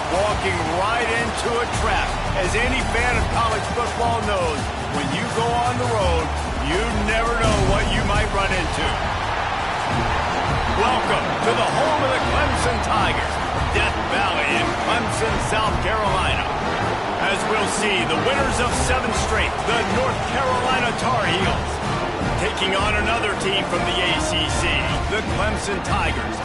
walking right into a trap. As any fan of college football knows, when you go on the road, you never know what you might run into. Welcome to the home of the Clemson Tigers, Death Valley in Clemson, South Carolina. As we'll see, the winners of 7 straight, the North Carolina Tar Heels, taking on another team from the ACC, the Clemson Tigers.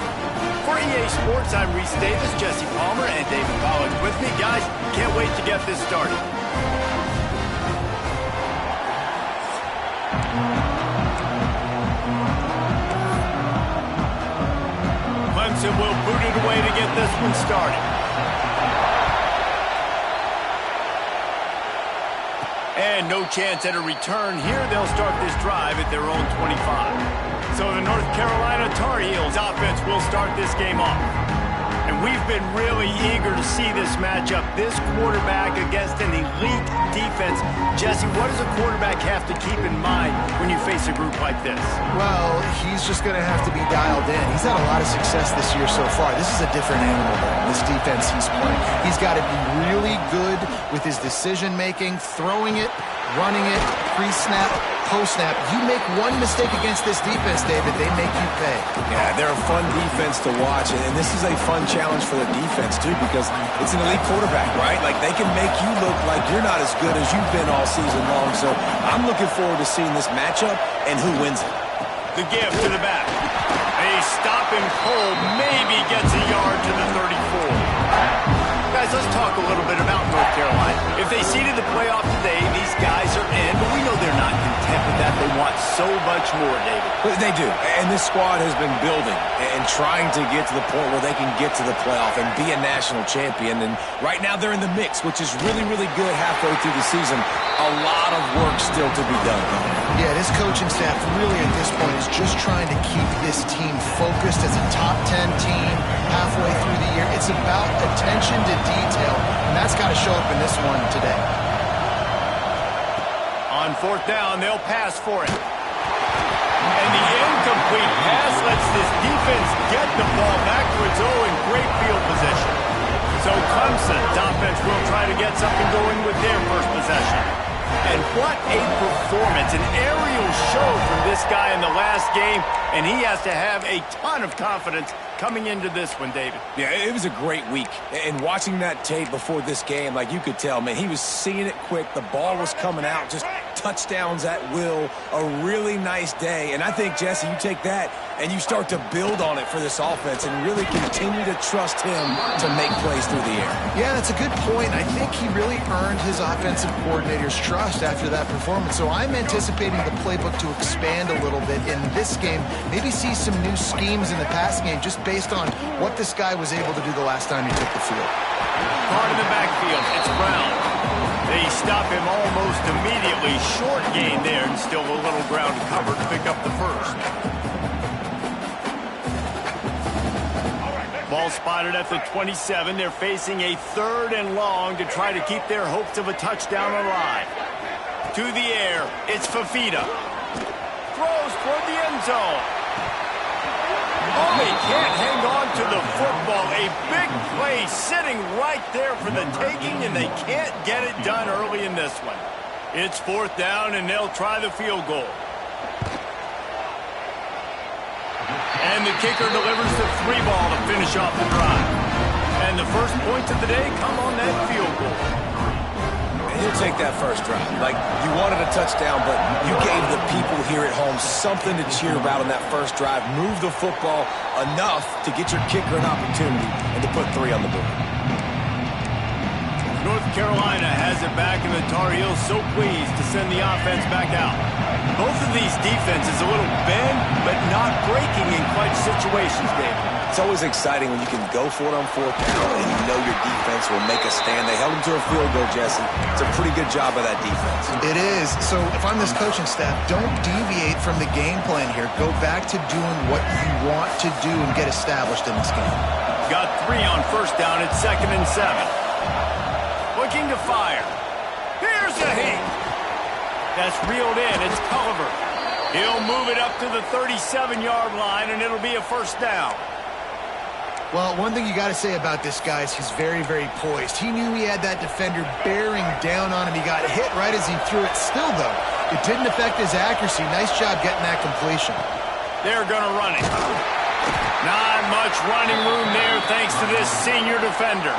For EA Sports, I'm Reese Davis, Jesse Palmer, and David Collins with me. Guys, can't wait to get this started. Clemson will boot it away to get this one started. And no chance at a return here. They'll start this drive at their own 25. So the North Carolina Tar Heels offense will start this game off. And we've been really eager to see this matchup. This quarterback against an elite defense. Jesse, what does a quarterback have to keep in mind when you face a group like this? Well, he's just going to have to be dialed in. He's had a lot of success this year so far. This is a different animal than this defense he's playing. He's got to be really good with his decision-making, throwing it, running it, pre-snap, post-snap. You make one mistake against this defense, David, they make you pay. Yeah, they're a fun defense to watch, and this is a fun challenge for the defense, too, because it's an elite quarterback, right? Like, they can make you look like you're not as good as you've been all season long, so I'm looking forward to seeing this matchup and who wins it. The give to the back. A stop and pull maybe gets a yard to the 34. Guys, let's talk a little bit about North Carolina. If they seeded the playoff today, these guys are in, but we know they're not content with that. They want so much more, David. They do, and this squad has been building and trying to get to the point where they can get to the playoff and be a national champion. And right now they're in the mix, which is really, really good halfway through the season. A lot of work still to be done, though. Yeah, this coaching staff really at this point is just trying to keep this team focused as a top 10 team halfway through the year. It's about attention to detail, and that's got to show up in this one today. On 4th down, they'll pass for it. And the incomplete pass lets this defense get the ball back to its own great field position. So Clemson's offense will try to get something going with their first possession. And what a performance, an aerial show from this guy in the last game, and he has to have a ton of confidence coming into this one, David. Yeah, it was a great week. And watching that tape before this game, like you could tell, man, he was seeing it quick. The ball was coming out, just touchdowns at will. A really nice day. And I think, Jesse, you take that and you start to build on it for this offense and really continue to trust him to make plays through the air. Yeah, that's a good point. I think he really earned his offensive coordinator's trust after that performance. So I'm anticipating the playbook to expand a little bit in this game. Maybe see some new schemes in the passing game just based on what this guy was able to do the last time he took the field. Hard in the backfield, it's Brown. They stop him almost immediately. Short gain there, and still a little ground cover to pick up the first. Ball spotted at the 27. They're facing a 3rd and long to try to keep their hopes of a touchdown alive. To the air, it's Fafita. Throws toward the end zone. Oh, he can't hang on to the football. A big play sitting right there for the taking, and they can't get it done early in this one. It's 4th down, and they'll try the field goal. And the kicker delivers the 3 ball to finish off the drive. And the first points of the day come on that field goal. And he'll take that first drive. Like, you wanted a touchdown, but you gave the people here at home something to cheer about on that first drive. Move the football enough to get your kicker an opportunity and to put 3 on the board. North Carolina has it back, and the Tar Heels so pleased to send the offense back out. Both of these defenses a little bend, but not breaking in clutch situations, David. It's always exciting when you can go for it on 4th down and you know your defense will make a stand. They held them to a field goal, Jesse. It's a pretty good job of that defense. It is. So if I'm this coaching staff, don't deviate from the game plan here. Go back to doing what you want to do and get established in this game. Got 3 on 1st down. It's 2nd and 7. Looking to fire. Here's a hit. That's reeled in. It's Culliver. He'll move it up to the 37-yard line, and it'll be a 1st down. Well, one thing you got to say about this guy is he's very, very poised. He knew he had that defender bearing down on him. He got hit right as he threw it. Still, though, it didn't affect his accuracy. Nice job getting that completion. They're going to run it. Not much running room there thanks to this senior defender.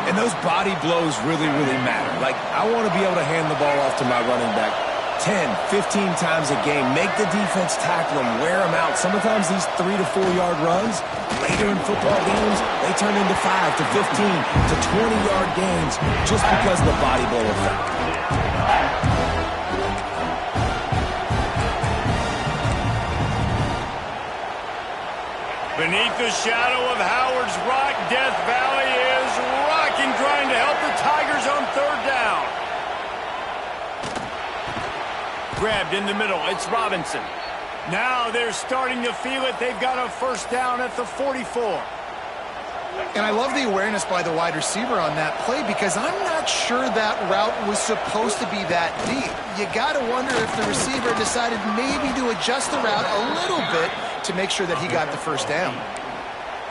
And those body blows really, really matter. Like, I want to be able to hand the ball off to my running back 10, 15 times a game. Make the defense tackle them, wear them out. Sometimes these 3 to 4 yard runs, later in football games, they turn into 5 to 15 to 20-yard games just because of the body blow effect. Beneath the shadow of Howard's Rock, Death Valley is rocking, trying to help the Tigers on third down. Grabbed in the middle, it's Robinson. Now they're starting to feel it. They've got a first down at the 44. And I love the awareness by the wide receiver on that play because I'm not sure that route was supposed to be that deep. You got to wonder if the receiver decided maybe to adjust the route a little bit to make sure that he got the first down.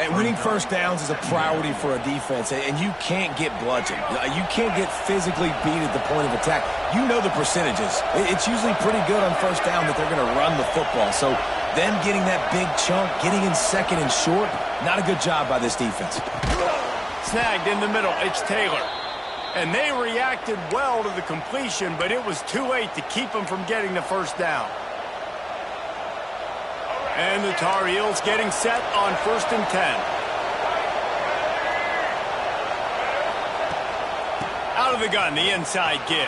And winning first downs is a priority for a defense, and you can't get bludgeoned. You can't get physically beat at the point of attack. You know the percentages. It's usually pretty good on first down that they're going to run the football. So them getting that big chunk, getting in second and short, not a good job by this defense. Snagged in the middle, it's Taylor. And they reacted well to the completion, but it was too late to keep them from getting the first down. And the Tar Heels getting set on 1st and 10. Out of the gun, the inside give.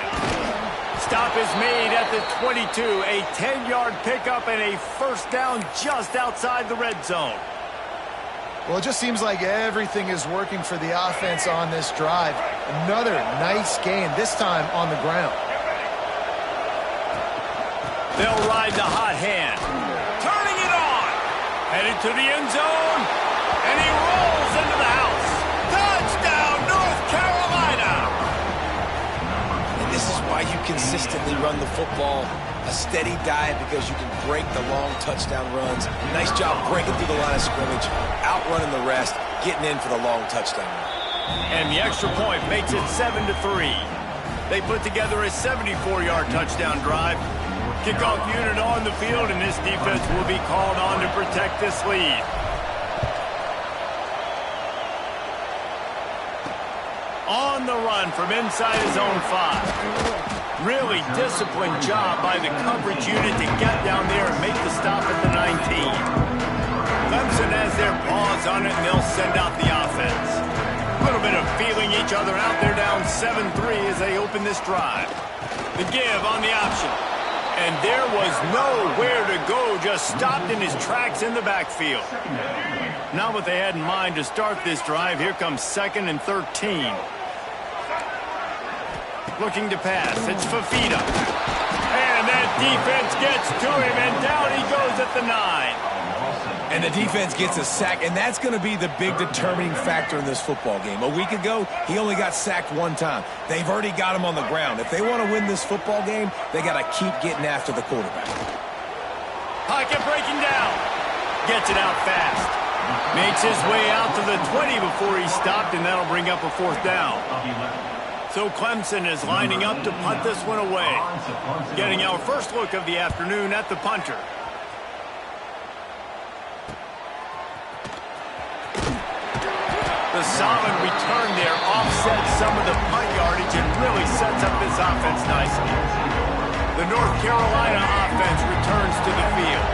Stop is made at the 22. A 10-yard pickup and a first down just outside the red zone. Well, it just seems like everything is working for the offense on this drive. Another nice gain, this time on the ground. They'll ride the hot hand. Turning it on. Headed to the end zone. And he rolls into the house. Touchdown, North Carolina. And this is why you consistently run the football. A steady diet because you can break the long touchdown runs. Nice job breaking through the line of scrimmage, outrunning the rest, getting in for the long touchdown run. And the extra point makes it 7-3. They put together a 74-yard touchdown drive. Kickoff unit on the field, and this defense will be called on to protect this lead. On the run from inside his own 5. Really disciplined job by the coverage unit to get down there and make the stop at the 19. Clemson has their paws on it, and they'll send out the offense. A little bit of feeling each other out there, down 7-3 as they open this drive. The give on the option. And there was nowhere to go, just stopped in his tracks in the backfield. Not what they had in mind to start this drive. Here comes 2nd and 13. Looking to pass. It's Fafita. And that defense gets to him, and down he goes at the 9. And the defense gets a sack, and that's going to be the big determining factor in this football game. A week ago, he only got sacked 1 time. They've already got him on the ground. If they want to win this football game, they got to keep getting after the quarterback. Pocket breaking down. Gets it out fast. Makes his way out to the 20 before he stopped, and that'll bring up a 4th down. So Clemson is lining up to punt this one away. Getting our first look of the afternoon at the punter. The solid return there offsets some of the punt yardage and really sets up this offense nicely. The North Carolina offense returns to the field.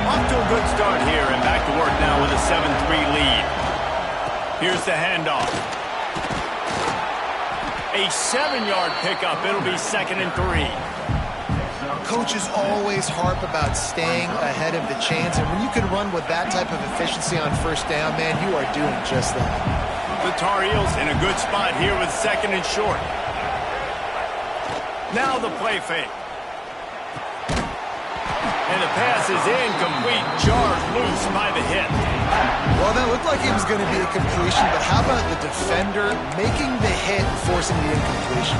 Off to a good start here, and back to work now with a 7-3 lead. Here's the handoff. A 7-yard pickup. It'll be 2nd and 3. Coaches always harp about staying ahead of the chains, and when you can run with that type of efficiency on first down, man, you are doing just that. The Tar Heels in a good spot here with 2nd and short. Now the play fake. And the pass is incomplete, jarred loose by the hit. Well, that looked like it was going to be a completion, but how about the defender making the hit and forcing the incompletion?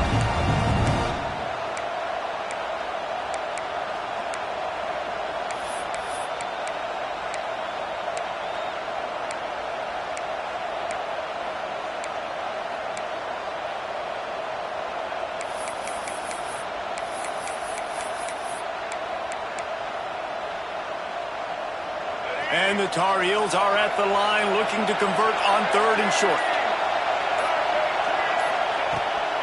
And the Tar Heels are at the line looking to convert on 3rd and short.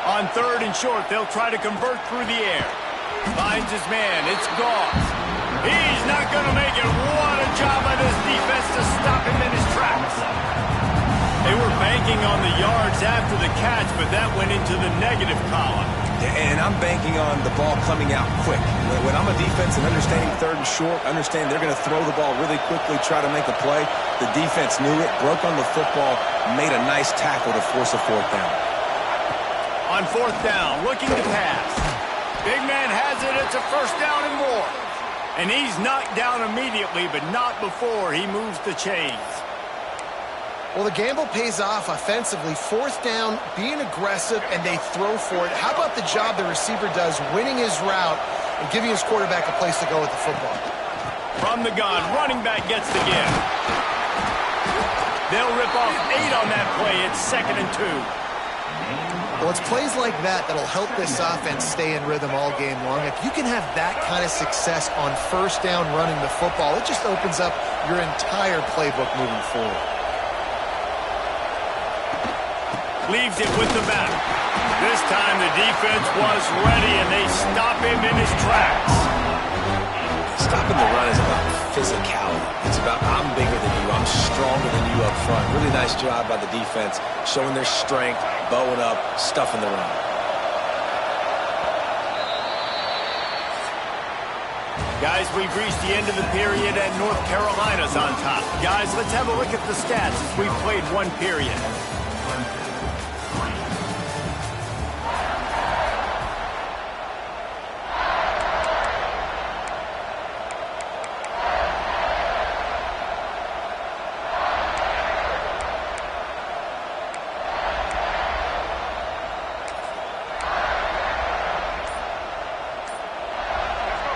On 3rd and short, they'll try to convert through the air. Finds his man. It's Goss. He's not going to make it. What a job by this defense to stop him in his tracks. They were banking on the yards after the catch, but that went into the negative column. And I'm banking on the ball coming out quick. When I'm a defense and understanding 3rd and short, understand they're going to throw the ball really quickly, try to make a play. The defense knew it, broke on the football, made a nice tackle to force a 4th down. On 4th down, looking to pass. Big man has it. It's a 1st down and more. And he's knocked down immediately, but not before he moves the chains. Well, the gamble pays off offensively. 4th down, being aggressive, and they throw for it. How about the job the receiver does winning his route and giving his quarterback a place to go with the football? From the gun, running back gets the give. They'll rip off 8 on that play. It's 2nd and 2. Well, it's plays like that that'll help this offense stay in rhythm all game long. If you can have that kind of success on 1st down running the football, it just opens up your entire playbook moving forward. Leaves it with the back. This time the defense was ready, and they stop him in his tracks. Stopping the run is about physicality. It's about I'm bigger than you, I'm stronger than you up front. Really nice job by the defense, showing their strength, bowing up, stuffing the run. Guys, we've reached the end of the period, and North Carolina's on top. Guys, let's have a look at the stats as we've played 1 period.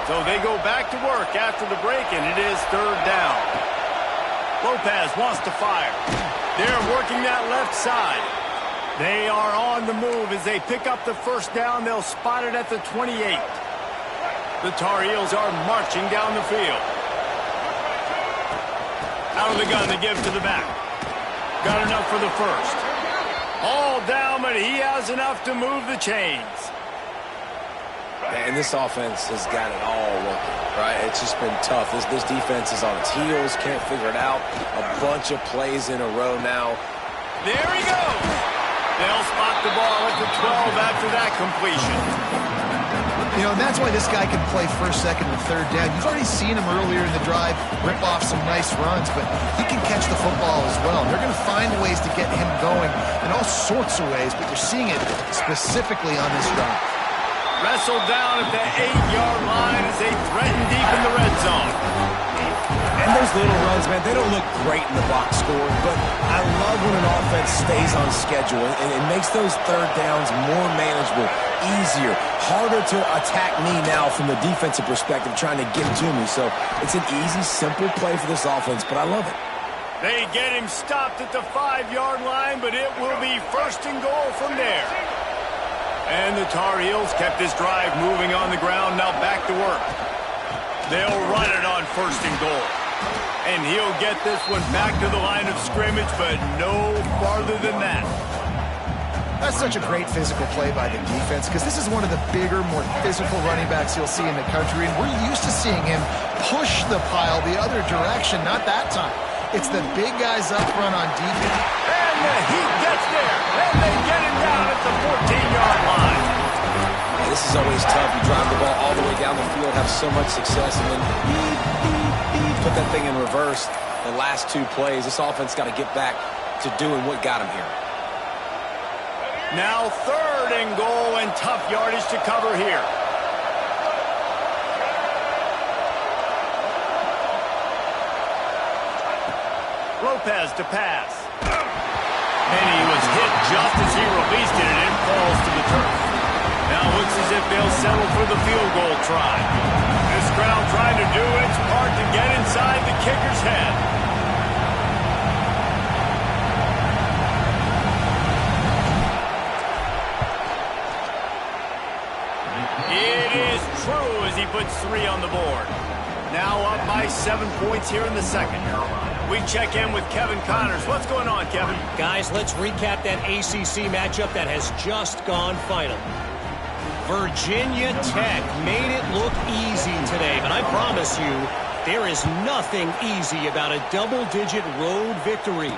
So they go back to work after the break, and it is 3rd down. Lopez wants to fire. They're working that left side. They are on the move as they pick up the 1st down. They'll spot it at the 28. The Tar Heels are marching down the field. Out of the gun, they give to the back. Got enough for the 1st. All down, but he has enough to move the chains. And this offense has got it all working, right? It's just been tough. This defense is on its heels, can't figure it out. A bunch of plays in a row now. There he goes. They'll spot the ball at the 12 after that completion. You know, and that's why this guy can play 1st, 2nd, and 3rd down. You've already seen him earlier in the drive rip off some nice runs, but he can catch the football as well. They're going to find ways to get him going in all sorts of ways, but you're seeing it specifically on this drive. Wrestled down at the 8-yard line as they threaten deep in the red zone. And those little runs, man, they don't look great in the box score, but I love when an offense stays on schedule and it makes those 3rd downs more manageable, easier, harder to attack me now from the defensive perspective trying to get to me. So it's an easy, simple play for this offense, but I love it. They get him stopped at the 5-yard line, but it will be 1st and goal from there. And the Tar Heels kept this drive moving on the ground, now back to work. They'll run it on 1st and goal. And he'll get this one back to the line of scrimmage, but no farther than that. That's such a great physical play by the defense because this is one of the bigger, more physical running backs you'll see in the country, and we're used to seeing him push the pile the other direction, not that time. It's the big guys up front on defense. And the heat gets there, and they get him down at the 14-yard line. Yeah, this is always tough. You drive the ball all the way down the field, have so much success, and then put that thing in reverse the last 2 plays. This offense got to get back to doing what got him here. Now 3rd and goal, and tough yardage to cover here. Lopez to pass. And he was hit just as he released it, and it falls to the turf. Now it looks as if they'll settle for the field goal try. This crowd trying to do its part to get inside the kicker's head. It is true as he puts 3 on the board. Now up by 7 points here in the second. We check in with Kevin Connors. What's going on, Kevin? Guys, let's recap that ACC matchup that has just gone final. Virginia Tech made it look easy today, but I promise you, there is nothing easy about a double-digit road victory.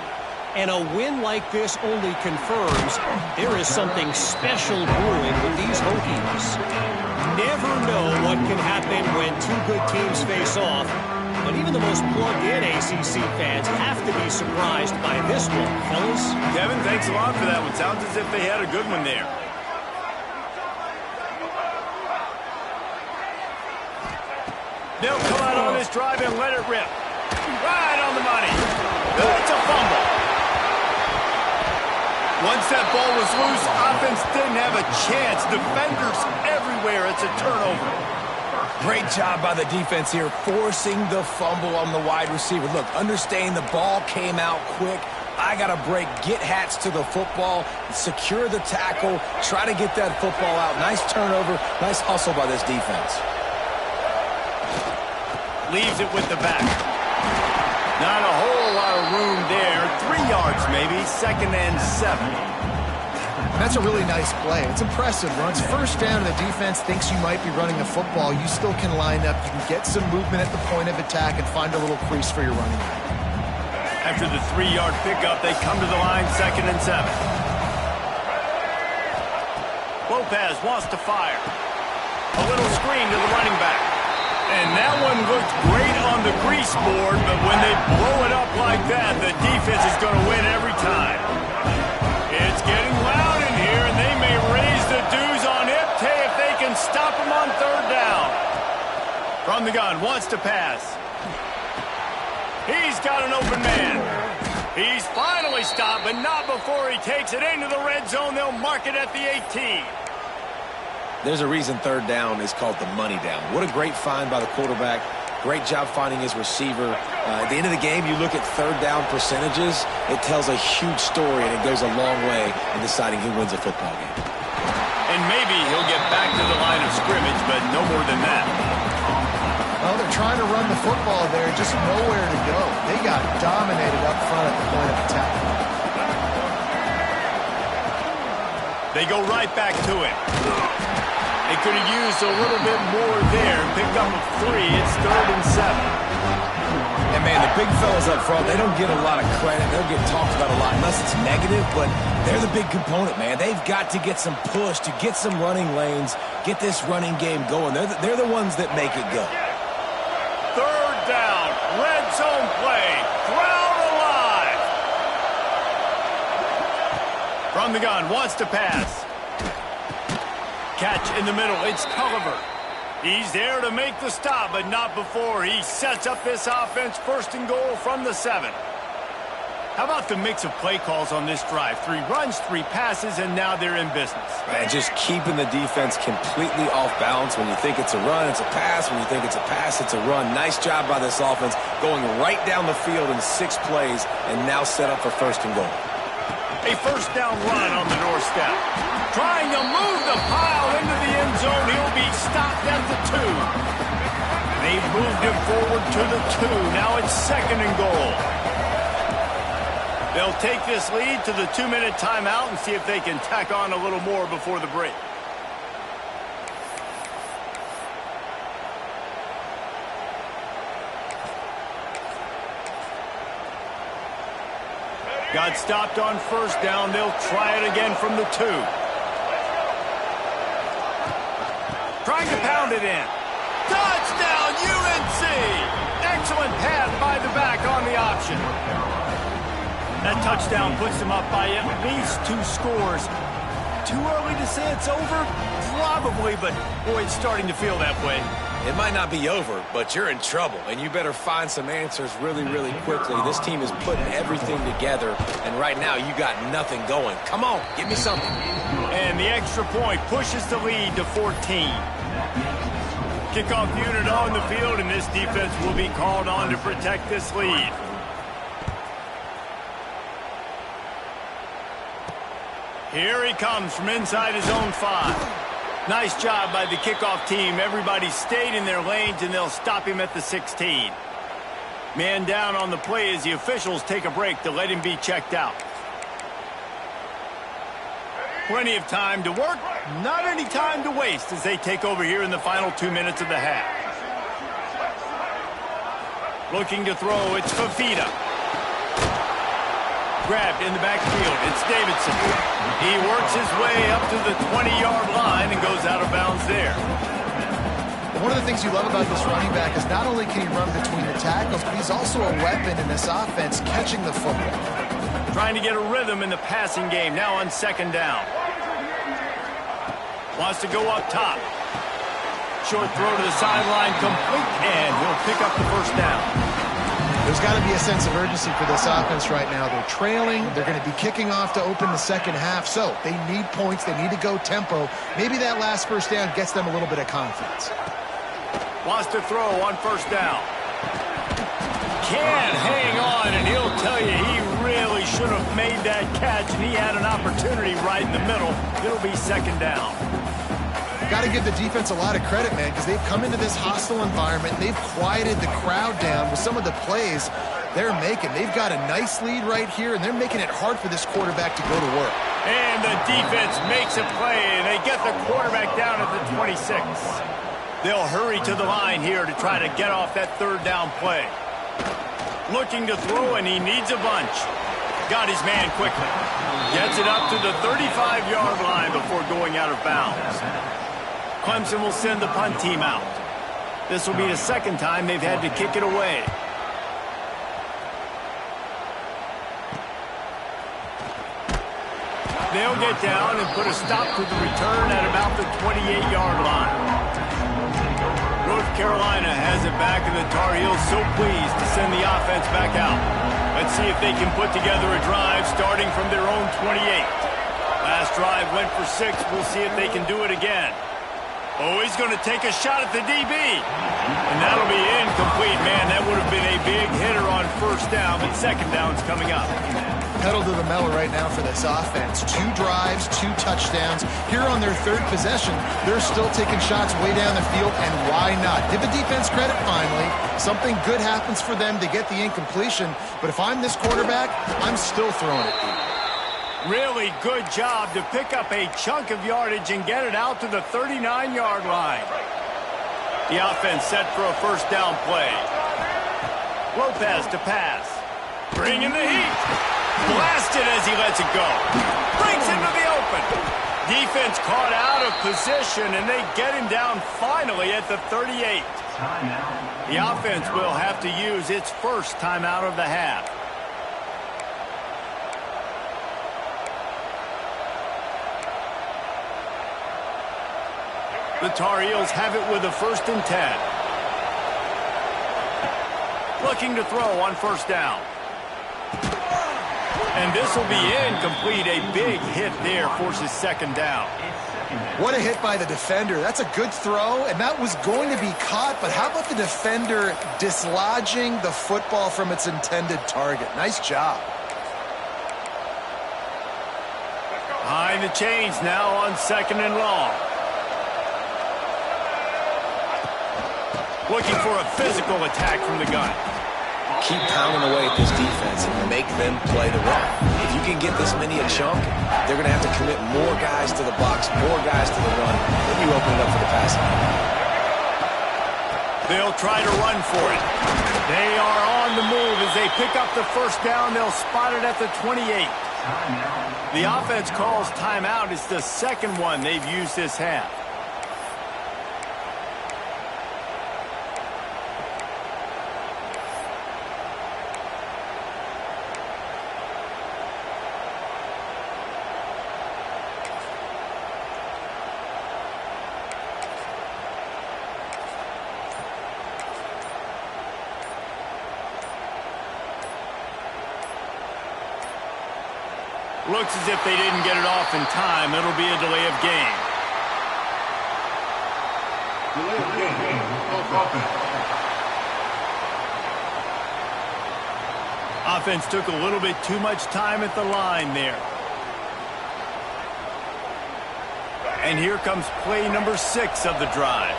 And a win like this only confirms there is something special brewing with these Hokies. Never know what can happen when two good teams face off, but even the most plugged-in ACC fans have to be surprised by this one, fellas. Kevin, thanks a lot for that one. Sounds as if they had a good one there. They'll come out on this drive and let it rip. Right on the money. It's a fumble. Once that ball was loose, offense didn't have a chance. Defenders everywhere. It's a turnover. Great job by the defense here, forcing the fumble on the wide receiver. Look, understand the ball came out quick. I got to break, get Hats to the football, secure the tackle, try to get that football out. Nice turnover, nice hustle by this defense. Leaves it with the back. Not a whole lot of room there. 3 yards maybe, 2nd and 7. That's a really nice play. It's impressive. Once first down and the defense thinks you might be running the football, you still can line up. You can get some movement at the point of attack and find a little crease for your running back. After the 3-yard pickup, they come to the line, 2nd and 7. Lopez wants to fire. A little screen to the running back. And that one looked great on the grease board, but when they blow it up like that, the defense is going to win every time. It's getting loud in here, and they may raise the dues on Ipte if they can stop him on 3rd down. From the gun, wants to pass. He's got an open man. He's finally stopped, but not before he takes it into the red zone. They'll mark it at the 18. There's a reason 3rd down is called the money down. What a great find by the quarterback. Great job finding his receiver. At the end of the game, you look at 3rd down percentages. It tells a huge story, and it goes a long way in deciding who wins a football game. And maybe he'll get back to the line of scrimmage, but no more than that. Well, they're trying to run the football there, just nowhere to go. They got dominated up front at the point of attack. They go right back to it. They could have used a little bit more there. Picked up a 3. It's 3rd and 7. And, man, the big fellas up front, they don't get a lot of credit. They'll get talked about a lot unless it's negative, but they're the big component, man. They've got to get some push to get some running lanes, get this running game going. They're the ones that make it go. 3rd down. Red zone play. Crowd alive. From the gun. Wants to pass. Catch in the middle. It's Culliver. He's there to make the stop, but not before he sets up this offense. 1st and goal from the 7. How about the mix of play calls on this drive? 3 runs, 3 passes, and now they're in business. Man, just keeping the defense completely off balance. When you think it's a run, it's a pass. When you think it's a pass, it's a run. Nice job by this offense, going right down the field in 6 plays, and now set up for 1st and goal. A 1st down run on the doorstep. Trying to move the pile into the end zone. He'll be stopped at the 2. They've moved him forward to the 2. Now it's 2nd and goal. They'll take this lead to the 2-minute timeout and see if they can tack on a little more before the break. Got stopped on 1st down. They'll try it again from the 2. Trying to pound it in. Touchdown, UNC! Excellent pass by the back on the option. That touchdown puts them up by at least 2 scores. Too early to say it's over? Probably, but boy, it's starting to feel that way. It might not be over, but you're in trouble, and you better find some answers really, really quickly. This team is putting everything together, and right now you got nothing going. Come on, give me something. And the extra point pushes the lead to 14. Kickoff unit on the field, and this defense will be called on to protect this lead. Here he comes from inside his own 5. Nice job by the kickoff team. Everybody stayed in their lanes, and they'll stop him at the 16. Man down on the play as the officials take a break to let him be checked out. Plenty of time to work, not any time to waste as they take over here in the final 2 minutes of the half. Looking to throw, it's Fafita. Grabbed in the backfield, it's Davidson. He works his way up to the 20-yard line and goes out of bounds there. One of the things you love about this running back is not only can he run between the tackles, but he's also a weapon in this offense catching the football. Trying to get a rhythm in the passing game, now on second down. Wants to go up top. Short throw to the sideline, complete, and he'll pick up the first down. There's got to be a sense of urgency for this offense right now. They're trailing. They're going to be kicking off to open the second half. So they need points. They need to go tempo. Maybe that last first down gets them a little bit of confidence. Wants to throw on first down. Can't hang on, and he'll tell you he really should have made that catch, and he had an opportunity right in the middle. It'll be second down. Got to give the defense a lot of credit, man, because they've come into this hostile environment. They've quieted the crowd down with some of the plays they're making. They've got a nice lead right here, and they're making it hard for this quarterback to go to work. And the defense makes a play, and they get the quarterback down at the 26. They'll hurry to the line here to try to get off that third down play. Looking to throw, and he needs a bunch. Got his man quickly. Gets it up to the 35-yard line before going out of bounds. Clemson will send the punt team out. This will be the second time they've had to kick it away. They'll get down and put a stop to the return at about the 28-yard line. North Carolina has it back, and the Tar Heels so pleased to send the offense back out. Let's see if they can put together a drive starting from their own 28. Last drive went for 6. We'll see if they can do it again. Oh, he's going to take a shot at the DB. And that'll be incomplete. Man, that would have been a big hitter on first down, but second down's coming up. Pedal to the metal right now for this offense. 2 drives, 2 touchdowns. Here on their third possession, they're still taking shots way down the field, and why not? Give the defense credit finally. Something good happens for them to get the incompletion, but if I'm this quarterback, I'm still throwing it deep. Really good job to pick up a chunk of yardage and get it out to the 39-yard line. The offense set for a first down play. Lopez to pass. Bringing the heat. Blasted as he lets it go. Breaks into the open. Defense caught out of position, and they get him down finally at the 38. The offense will have to use its first timeout of the half. The Tar Heels have it with a 1st and 10. Looking to throw on first down. And this will be incomplete. A big hit there forces second down. What a hit by the defender. That's a good throw, and that was going to be caught, but how about the defender dislodging the football from its intended target? Nice job. Behind the chains now on second and long. Looking for a physical attack from the gun. Keep pounding away at this defense and make them play the run. If you can get this many a chunk, they're going to have to commit more guys to the box, more guys to the run. Then you open it up for the passing. They'll try to run for it. They are on the move as they pick up the first down. They'll spot it at the 28. The offense calls timeout. It's the second one they've used this half. Looks as if they didn't get it off in time. It'll be a delay of game. Delay of game. Offense took a little bit too much time at the line there. And here comes play number 6 of the drive.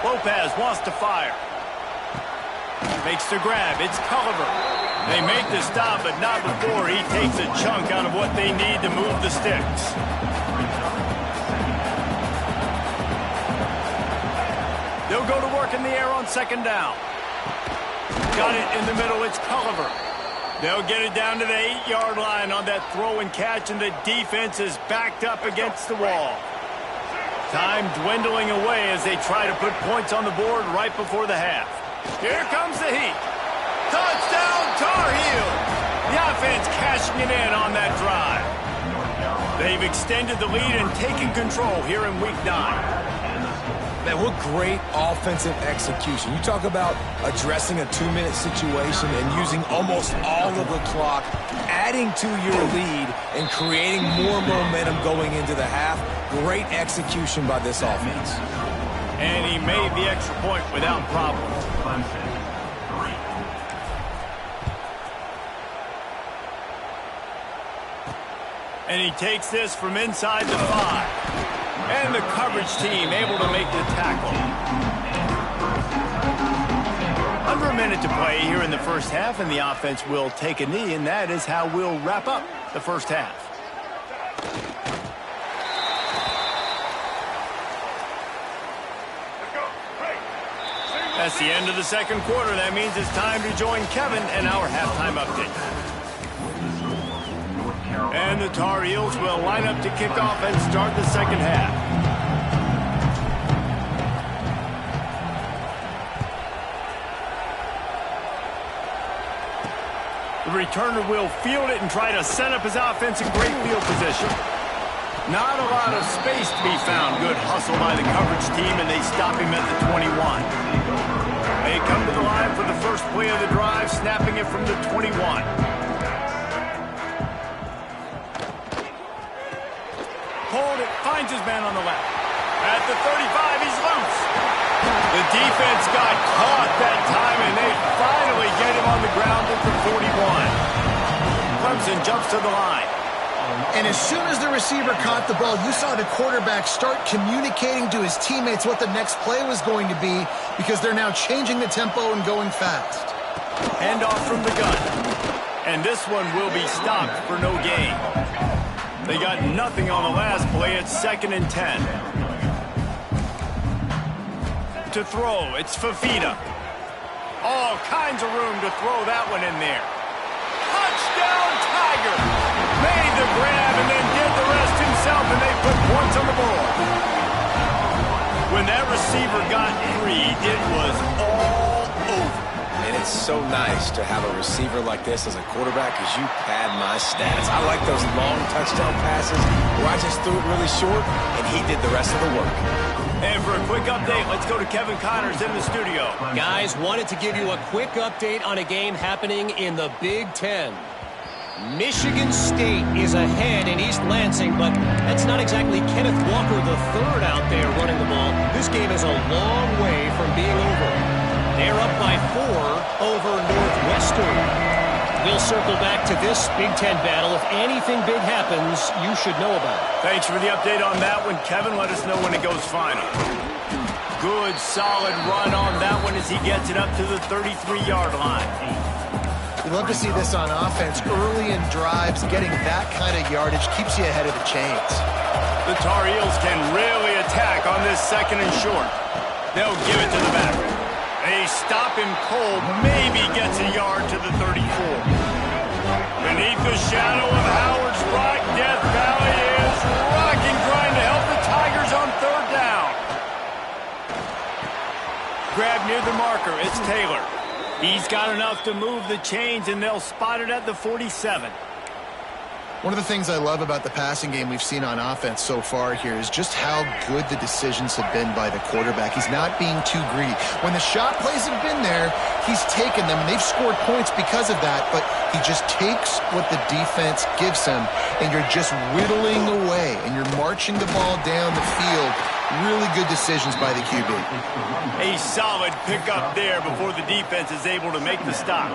Lopez wants to fire. Makes the grab. It's Culliver. They make the stop, but not before he takes a chunk out of what they need to move the sticks. They'll go to work in the air on second down. Got it in the middle. It's Culliver. They'll get it down to the 8-yard line on that throw and catch, and the defense is backed up against the wall. Time dwindling away as they try to put points on the board right before the half. Here comes the heat. Touchdown, Tar Heels! The offense cashing it in on that drive. They've extended the lead and taken control here in Week 9. Man, what great offensive execution. You talk about addressing a 2-minute situation and using almost all of the clock, adding to your lead and creating more momentum going into the half. Great execution by this offense. And he made the extra point without problem. And he takes this from inside the 5. And the coverage team able to make the tackle. Under a minute to play here in the first half, and the offense will take a knee, and that is how we'll wrap up the first half. That's the end of the second quarter. That means it's time to join Kevin and our halftime update. And the Tar Heels will line up to kick off and start the second half. The returner will field it and try to set up his offense in great field position. Not a lot of space to be found. Good hustle by the coverage team, and they stop him at the 21. They come to the line for the first play of the drive, snapping it from the 21. Hold it, finds his man on the left. At the 35, he's loose. The defense got caught that time, and they finally get him on the ground at the 41. Clemson jumps to the line. And as soon as the receiver caught the ball, you saw the quarterback start communicating to his teammates what the next play was going to be, because they're now changing the tempo and going fast. Handoff from the gun. And this one will be stopped for no gain. They got nothing on the last play. It's 2nd and 10. To throw, it's Fafita. All kinds of room to throw that one in there. Touchdown, Tiger! Made the grab and then did the rest himself, and they put points on the board. When that receiver got free, it was all over. And it's so nice to have a receiver like this as a quarterback, because you pad my stats. I like those long touchdown passes where I just threw it really short, and he did the rest of the work. And for a quick update, let's go to Kevin Connors in the studio. Guys, wanted to give you a quick update on a game happening in the Big Ten. Michigan State is ahead in East Lansing, but that's not exactly Kenneth Walker III out there running the ball. This game is a long way from being over. They're up by 4 over Northwestern. We'll circle back to this Big Ten battle. If anything big happens, you should know about it. Thanks for the update on that one, Kevin. Let us know when it goes final. Good, solid run on that one as he gets it up to the 33-yard line. You love to see this on offense. Early in drives, getting that kind of yardage keeps you ahead of the chains. The Tar Heels can really attack on this 2nd and short. They'll give it to the back. They stop him cold, maybe gets a yard to the 34. Beneath the shadow of Howard's Rock, Death Valley is rocking, trying to help the Tigers on 3rd down. Grab near the marker, it's Taylor. He's got enough to move the chains, and they'll spot it at the 47. One of the things I love about the passing game we've seen on offense so far here is just how good the decisions have been by the quarterback. He's not being too greedy. When the shot plays have been there, he's taken them, and they've scored points because of that, but he just takes what the defense gives him, and you're just whittling away, and you're marching the ball down the field. Really good decisions by the QB. A solid pickup there before the defense is able to make the stop.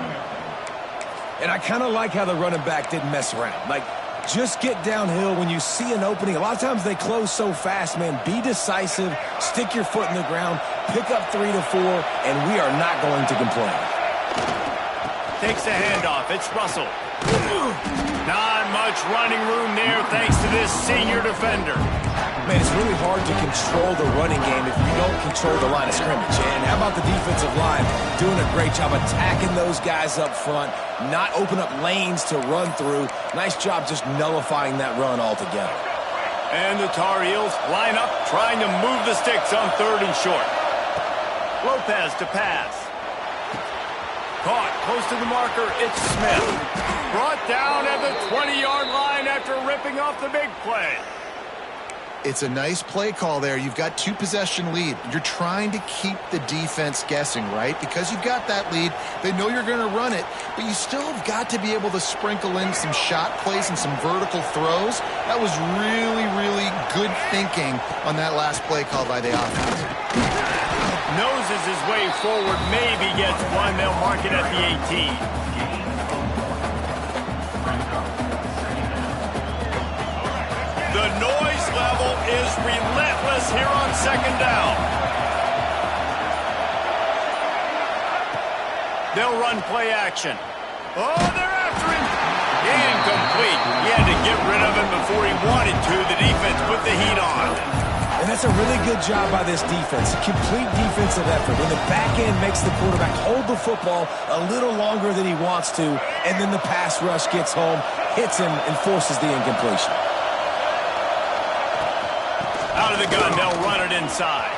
And I kind of like how the running back didn't mess around. Like, just get downhill when you see an opening. A lot of times they close so fast, man. Be decisive, stick your foot in the ground, pick up 3 to 4, and we are not going to complain. Takes the handoff. It's Russell. Not much running room there thanks to this senior defender. Man, it's really hard to control the running game if you don't control the line of scrimmage. And how about the defensive line doing a great job attacking those guys up front, not open up lanes to run through. Nice job just nullifying that run altogether. And the Tar Heels line up trying to move the sticks on 3rd and short. Lopez to pass. Caught close to the marker. It's Smith. Brought down at the 20-yard line after ripping off the big play. It's a nice play call there. You've got 2-possession lead. You're trying to keep the defense guessing, right? Because you've got that lead. They know you're going to run it, but you still have got to be able to sprinkle in some shot plays and some vertical throws. That was really, really good thinking on that last play call by the offense. Noses his way forward, maybe gets one. They'll mark it at the 18. The noise level is relentless here on 2nd down. They'll run play action. Oh, they're after him. Incomplete. He had to get rid of him before he wanted to. The defense put the heat on. And that's a really good job by this defense. Complete defensive effort. When the back end makes the quarterback hold the football a little longer than he wants to, and then the pass rush gets home, hits him, and forces the incompletion. Out of the gun, they'll run it inside.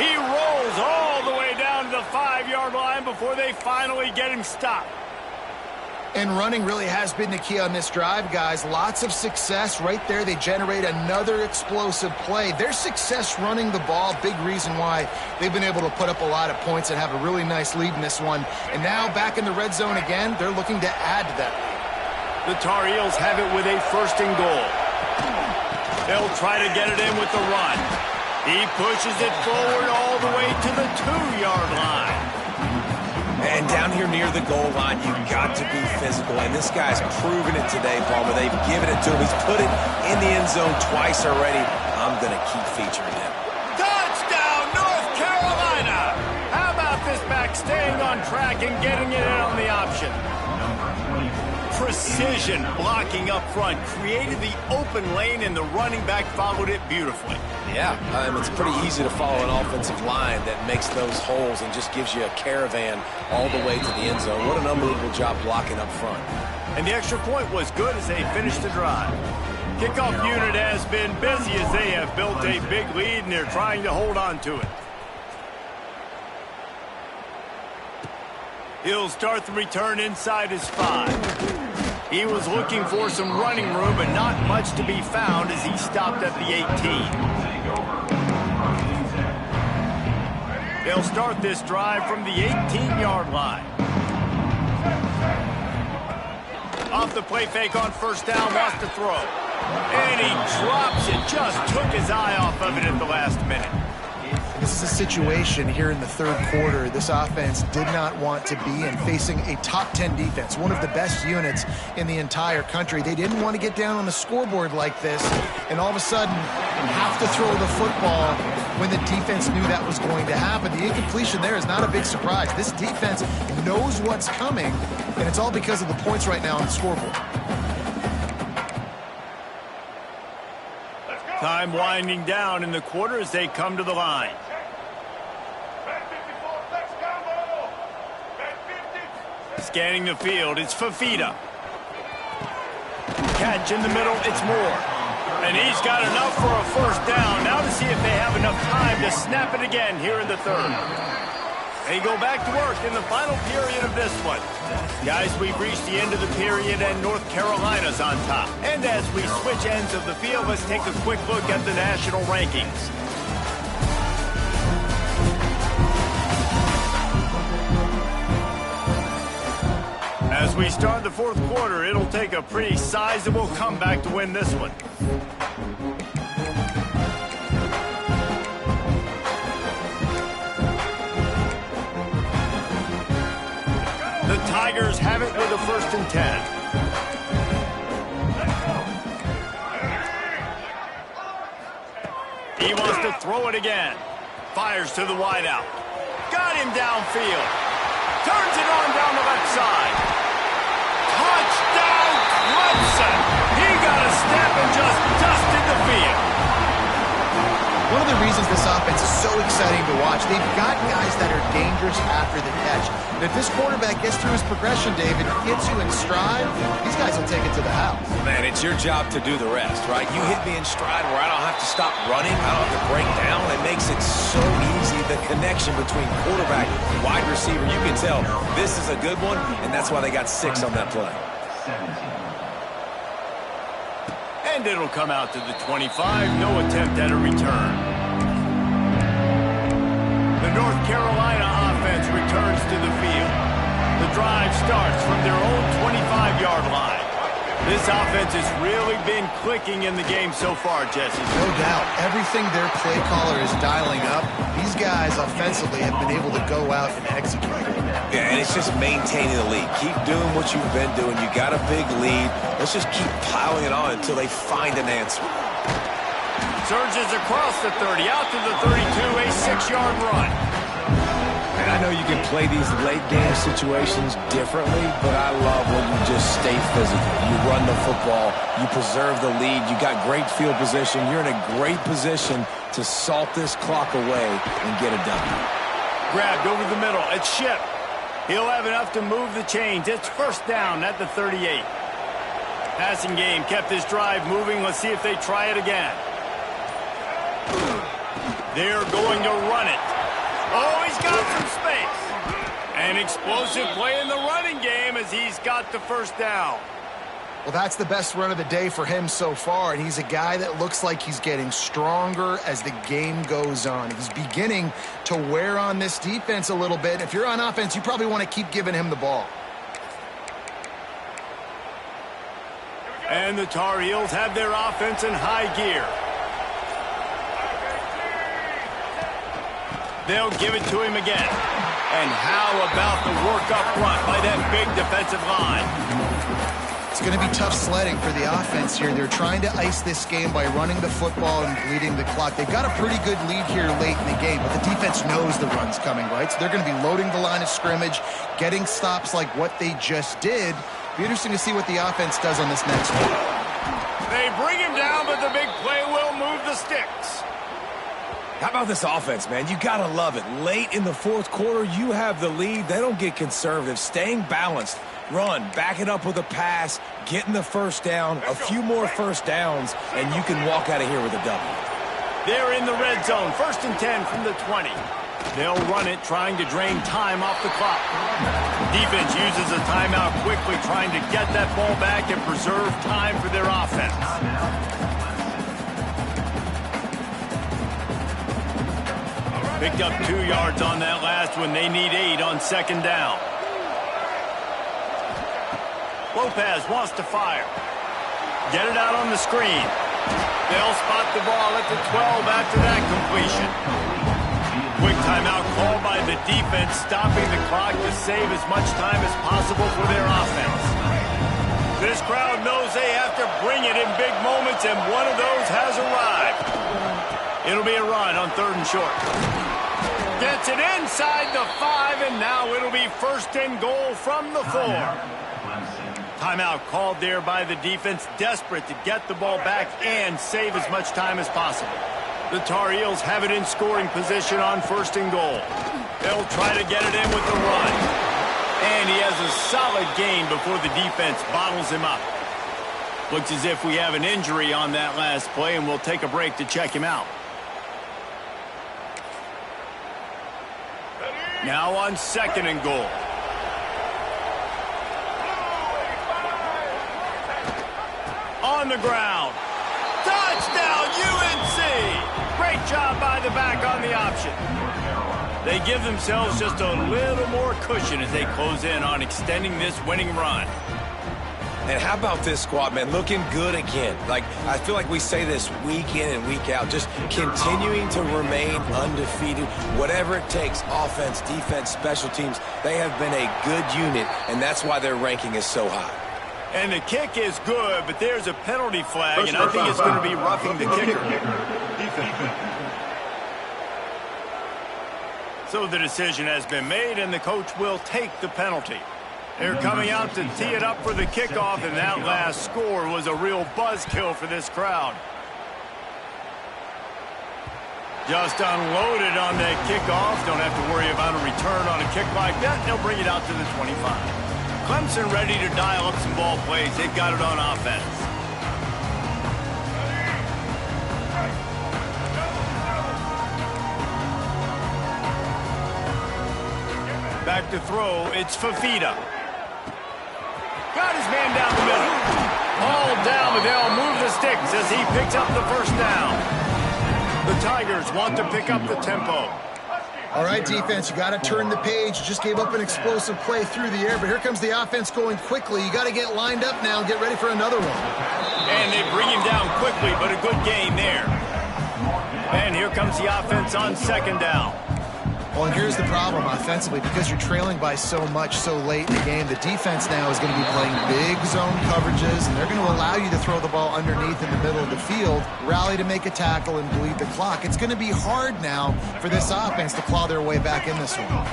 He rolls all the way down to the 5-yard line before they finally get him stopped. And running really has been the key on this drive, guys. Lots of success right there. They generate another explosive play. Their success running the ball, big reason why they've been able to put up a lot of points and have a really nice lead in this one. And now back in the red zone again, they're looking to add to that lead. The Tar Heels have it with a 1st and goal. They'll try to get it in with the run. He pushes it forward all the way to the 2-yard line. And down here near the goal line, you've got to be physical. And this guy's proven it today, Palmer. They've given it to him. He's put it in the end zone twice already. I'm going to keep featuring him. Touchdown, North Carolina! How about this back staying on track and getting it in on the option? Precision blocking up front created the open lane, and the running back followed it beautifully. Yeah, it's pretty easy to follow an offensive line that makes those holes and just gives you a caravan all the way to the end zone. What an unbelievable job blocking up front. And the extra point was good as they finished the drive. Kickoff unit has been busy as they have built a big lead, and they're trying to hold on to it. He'll start the return inside his 5. He was looking for some running room, but not much to be found as he stopped at the 18. They'll start this drive from the 18-yard line. Off the play fake on 1st down, wants to throw. And he drops it, just took his eye off of it at the last minute. This is a situation here in the 3rd quarter this offense did not want to be in, facing a top 10 defense, one of the best units in the entire country. They didn't want to get down on the scoreboard like this and all of a sudden have to throw the football when the defense knew that was going to happen. The incompletion there is not a big surprise. This defense knows what's coming, and it's all because of the points right now on the scoreboard. Time winding down in the quarter as they come to the line. Scanning the field, it's Fafita. Catch in the middle, it's Moore. And he's got enough for a 1st down. Now to see if they have enough time to snap it again here in the 3rd. They go back to work in the final period of this one. Guys, we've reached the end of the period, and North Carolina's on top. And as we switch ends of the field, let's take a quick look at the national rankings. As we start the 4th quarter, it'll take a pretty sizable comeback to win this one. The The Tigers have it with a 1st and 10. He wants to throw it again. Fires to the wideout. Got him downfield. Turns it on down the left side. Touchdown, Clemson. He got a step and just dusted the field. One of the reasons this offense is so exciting to watch, they've got guys that are dangerous after the catch. And if this quarterback gets through his progression, David, hits you in stride, these guys will take it to the house. Man, it's your job to do the rest, right? You hit me in stride where I don't have to stop running. I don't have to break down. It makes it so easy. The connection between quarterback and wide receiver, you can tell this is a good one, and that's why they got 6 on that play. And it'll come out to the 25. No attempt at a return. The North Carolina offense returns to the field. The drive starts from their own 25-yard line. This offense has really been clicking in the game so far, Jesse. No doubt. Everything their play caller is dialing up, these guys offensively have been able to go out and execute. Yeah, and it's just maintaining the lead. Keep doing what you've been doing. You got a big lead. Let's just keep piling it on until they find an answer. Surges across the 30, out to the 32, a 6-yard run. And I know you can play these late-game situations differently, but I love when you just stay physical. You run the football. You preserve the lead. You got great field position. You're in a great position to salt this clock away and get a W. Grabbed over the middle. It's Ship. He'll have enough to move the chains. It's 1st down at the 38. Passing game kept this drive moving. Let's see if they try it again. They're going to run it. Oh, he's got some space. An explosive play in the running game as he's got the 1st down. Well, that's the best run of the day for him so far, and he's a guy that looks like he's getting stronger as the game goes on. He's beginning to wear on this defense a little bit. If you're on offense, you probably want to keep giving him the ball. And the Tar Heels have their offense in high gear. They'll give it to him again. And how about the work up front by that big defensive line? It's going to be tough sledding for the offense here. They're trying to ice this game by running the football and bleeding the clock. They've got a pretty good lead here late in the game, but the defense knows the run's coming, right? So they're going to be loading the line of scrimmage, getting stops like what they just did. Be interesting to see what the offense does on this next one. They bring him down, but the big play will move the sticks. How about this offense, man? You got to love it. Late in the 4th quarter, you have the lead. They don't get conservative. Staying balanced. Run, back it up with a pass, getting the 1st down, a few more 1st downs, and you can walk out of here with a W. They're in the red zone. 1st and 10 from the 20. They'll run it, trying to drain time off the clock. Defense uses a timeout quickly, trying to get that ball back and preserve time for their offense. Picked up 2 yards on that last one. They need 8 on 2nd down. Lopez wants to fire. Get it out on the screen. They'll spot the ball at the 12 after that completion. Quick timeout called by the defense, stopping the clock to save as much time as possible for their offense. This crowd knows they have to bring it in big moments, and one of those has arrived. It'll be a run on 3rd and short. Gets it inside the 5, and now it'll be 1st and goal from the 4. Timeout called there by the defense, desperate to get the ball back and save as much time as possible. The Tar Heels have it in scoring position on 1st and goal. They'll try to get it in with the run. And he has a solid gain before the defense bottles him up. Looks as if we have an injury on that last play, and we'll take a break to check him out. Now on 2nd and goal. On the ground. Touchdown, UNC! Great job by the back on the option. They give themselves just a little more cushion as they close in on extending this winning run. And how about this squad, man? Looking good again. Like, I feel like we say this week in and week out, just continuing to remain undefeated. Whatever it takes, offense, defense, special teams, they have been a good unit, and that's why their ranking is so high. And the kick is good, but there's a penalty flag, and I think it's going to be roughing the kicker. So the decision has been made, and the coach will take the penalty. They're coming out to tee it up for the kickoff, and that last score was a real buzzkill for this crowd. Just unloaded on that kickoff. Don't have to worry about a return on a kick like that. They'll bring it out to the 25. Clemson ready to dial up some ball plays. They've got it on offense. Back to throw. It's Fafita. Got his man down the middle. All down, but they'll move the sticks as he picks up the first down. The Tigers want to pick up the tempo. All right, defense, you got to turn the page. You just gave up an explosive play through the air, but here comes the offense going quickly. You got to get lined up now and get ready for another one. And they bring him down quickly, but a good game there. And here comes the offense on second down. Well, and here's the problem offensively. Because you're trailing by so much so late in the game, the defense now is going to be playing big zone coverages, and they're going to allow you to throw the ball underneath in the middle of the field, rally to make a tackle, and bleed the clock. It's going to be hard now for this offense to claw their way back in this one.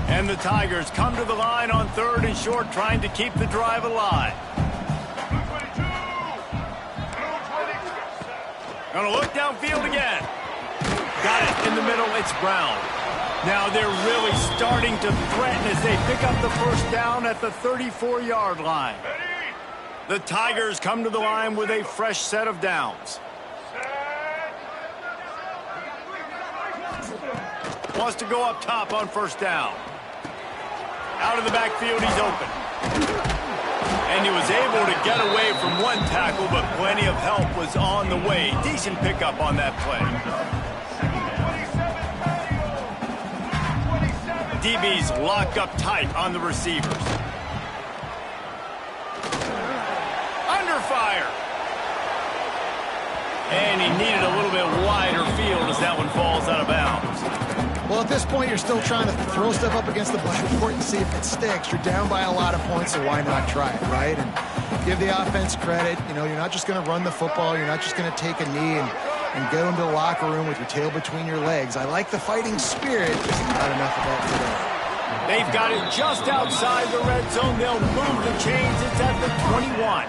And the Tigers come to the line on third and short, trying to keep the drive alive. Going to look downfield again. Got it in the middle. It's Brown. Now they're really starting to threaten as they pick up the first down at the 34-yard line. The Tigers come to the line with a fresh set of downs. Wants to go up top on first down. Out of the backfield, he's open. And he was able to get away from one tackle, but plenty of help was on the way. Decent pickup on that play. DB's locked up tight on the receivers. Under fire. And he needed a little bit wider field as that one falls out of bounds. Well, at this point, you're still trying to throw stuff up against the blackboard and see if it sticks. You're down by a lot of points, so why not try it, right? And give the offense credit. You know, you're not just going to run the football. You're not just going to take a knee and go into the locker room with your tail between your legs. I like the fighting spirit, just not enough of that today. They've got it just outside the red zone. They'll move the chains. It's at the 21.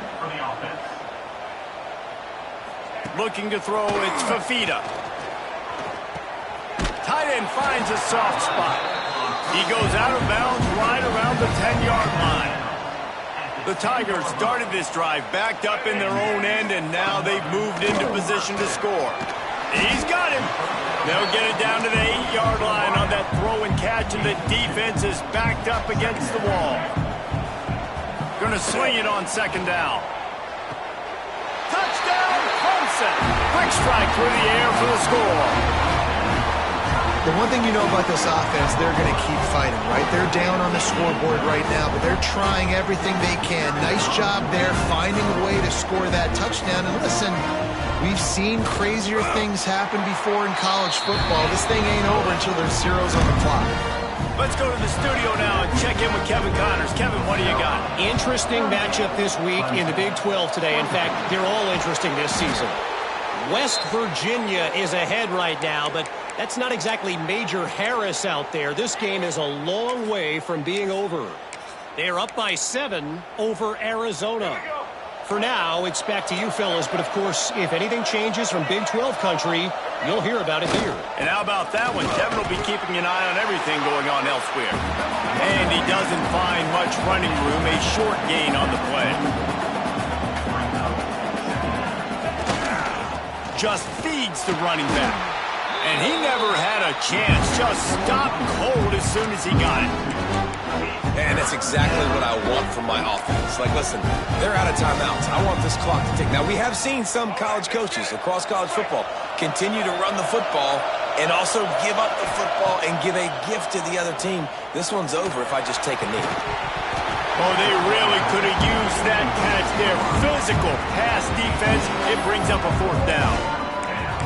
Looking to throw, it's Fafita. Tight end finds a soft spot. He goes out of bounds right around the 10-yard line. The Tigers started this drive backed up in their own end, and now they've moved into position to score. He's got him. They'll get it down to the 8-yard line on that throw and catch, and the defense is backed up against the wall. Going to swing it on second down. Touchdown, Clemson. Quick strike through the air for the score. The one thing you know about this offense, they're going to keep fighting, right? They're down on the scoreboard right now, but they're trying everything they can. Nice job there, finding a way to score that touchdown. And listen, we've seen crazier things happen before in college football. This thing ain't over until there's zeros on the clock. Let's go to the studio now and check in with Kevin Connors. Kevin, what do you got? Interesting matchup this week in the Big 12 today. In fact, they're all interesting this season. West Virginia is ahead right now, but that's not exactly Major Harris out there. This game is a long way from being over. They're up by 7 over Arizona. For now, it's back to you fellas, but of course, if anything changes from Big 12 country, you'll hear about it here. And how about that one? Kevin will be keeping an eye on everything going on elsewhere. And he doesn't find much running room, a short gain on the play. Just feeds the running back. And he never had a chance. Just stopped cold as soon as he got it. And that's exactly what I want from my offense. Like, listen, they're out of timeouts. I want this clock to tick. Now, we have seen some college coaches across college football continue to run the football and also give up the football and give a gift to the other team. This one's over if I just take a knee. Oh, they really could have used that catch there. Physical pass defense. It brings up a 4th down.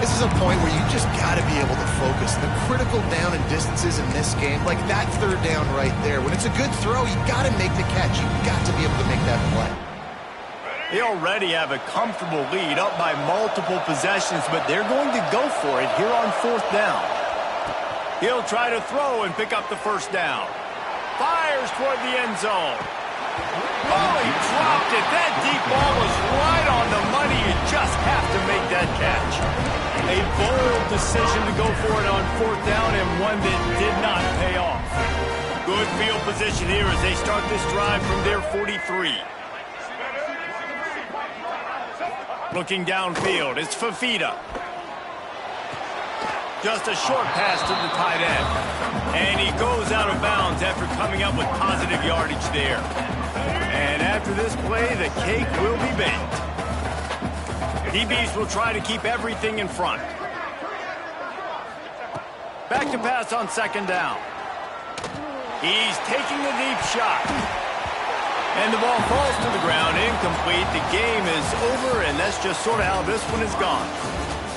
This is a point where you just got to be able to focus. The critical down and distances in this game, like that 3rd down right there. When it's a good throw, you got to make the catch. You got to be able to make that play. They already have a comfortable lead, up by multiple possessions, but they're going to go for it here on 4th down. He'll try to throw and pick up the 1st down. Fires toward the end zone. Oh, he dropped it. That deep ball was right on the money. You just have to make that catch. A bold decision to go for it on 4th down, and one that did not pay off. Good field position here as they start this drive from their 43. Looking downfield, it's Fafita. Just a short pass to the tight end. And he goes out of bounds after coming up with positive yardage there. And after this play, the cake will be baked. DBs will try to keep everything in front. Back to pass on 2nd down. He's taking a deep shot. And the ball falls to the ground, incomplete. The game is over, and that's just sort of how this one has gone.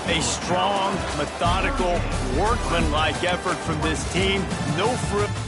A strong, methodical, workmanlike effort from this team. No frill.